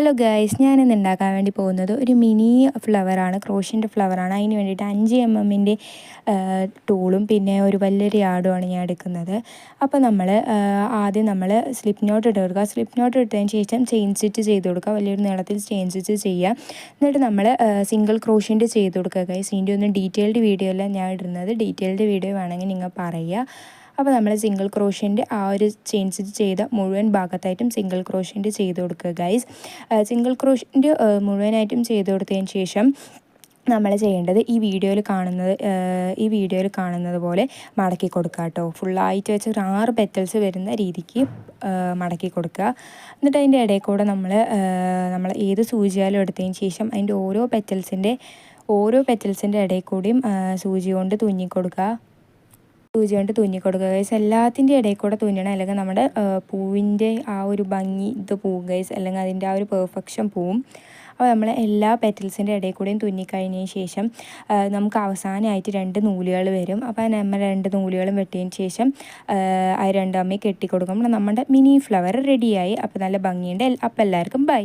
Hello guys, ഞാനിന്ന് ഉണ്ടാക്കാൻ വേണ്ടി പോകുന്നത് ഒരു മിനി ഫ്ലവറാണ്, ക്രോഷ്യൻ്റെ ഫ്ലവറാണ്. അതിന് വേണ്ടിയിട്ട് 5 mm ടൂളും പിന്നെ ഒരു വലിയൊരു യാർഡുമാണ് ഞാൻ എടുക്കുന്നത്. അപ്പോൾ ആദ്യം നമ്മൾ സ്ലിപ്പ് നോട്ട് ഇട്ട് കൊടുക്കുക. സ്ലിപ്പ് നോട്ട് ഇട്ടതിന് ശേഷം ചെയിൻ സ്റ്റിച്ച് ചെയ്ത് കൊടുക്കുക. വലിയൊരു നീളത്തിൽ ചെയിൻ സ്റ്റിച്ച് ചെയ്യുക. എന്നിട്ട് നമ്മൾ സിംഗിൾ ക്രോഷ്യൻ്റെ ചെയ്ത് കൊടുക്കുക ഗൈസ്. ഇതിൻ്റെ ഒന്നും ഡീറ്റെയിൽഡ് വീഡിയോ അല്ല ഞാൻ ഇടുന്നത്. ഡീറ്റെയിൽഡ് വീഡിയോ വേണമെങ്കിൽ നിങ്ങൾ പറയുക. അപ്പോൾ നമ്മൾ സിംഗിൾ ക്രോഷ്യൻ്റെ ആ ഒരു ചെയിൻ സ്റ്റിച്ച് ചെയ്ത മുഴുവൻ ഭാഗത്തായിട്ടും സിംഗിൾ ക്രോഷ്യൻ്റെ ചെയ്ത് കൊടുക്കുക ഗൈസ്. സിംഗിൾ ക്രോഷ്യൻ്റെ മുഴുവനായിട്ടും ചെയ്ത് കൊടുത്തതിന് ശേഷം നമ്മൾ ചെയ്യേണ്ടത് ഈ വീഡിയോയിൽ കാണുന്നത് പോലെ മടക്കി കൊടുക്കുക കേട്ടോ. ഫുള്ളായിട്ട് വെച്ച് ഒരു 6 പെറ്റൽസ് വരുന്ന രീതിക്ക് മടക്കി കൊടുക്കുക. എന്നിട്ട് അതിൻ്റെ ഇടയിൽ കൂടെ നമ്മൾ ഏത് സൂചിയാലും എടുത്തതിന് ശേഷം അതിൻ്റെ ഓരോ പെറ്റൽസിൻ്റെ ഇടയിൽ കൂടിയും സൂചി കൊണ്ട് തുന്നി കൊടുക്കുക ഗൈസ്. എല്ലാത്തിൻ്റെ ഇടയിൽ കൂടെ തുന്നണം, അല്ലെങ്കിൽ നമ്മുടെ പൂവിൻ്റെ ആ ഒരു ഭംഗി പോവും ഗൈസ്, അല്ലെങ്കിൽ അതിൻ്റെ ആ ഒരു പെർഫെക്ഷൻ പോവും. അപ്പോൾ നമ്മൾ എല്ലാ പെറ്റൽസിൻ്റെ ഇടയിൽ കൂടെയും തുന്നിക്കഴിഞ്ഞതിന് ശേഷം നമുക്ക് അവസാനമായിട്ട് 2 നൂലുകൾ വരും. അപ്പോൾ നമ്മൾ 2 നൂലുകളും വെട്ടിയതിന് ശേഷം ആ 2 കെട്ടി കൊടുക്കുമ്പോൾ നമ്മുടെ മിനി ഫ്ലവർ റെഡിയായി. അപ്പോൾ നല്ല ഭംഗിയുണ്ട്. അപ്പോൾ എല്ലാവർക്കും ബൈ.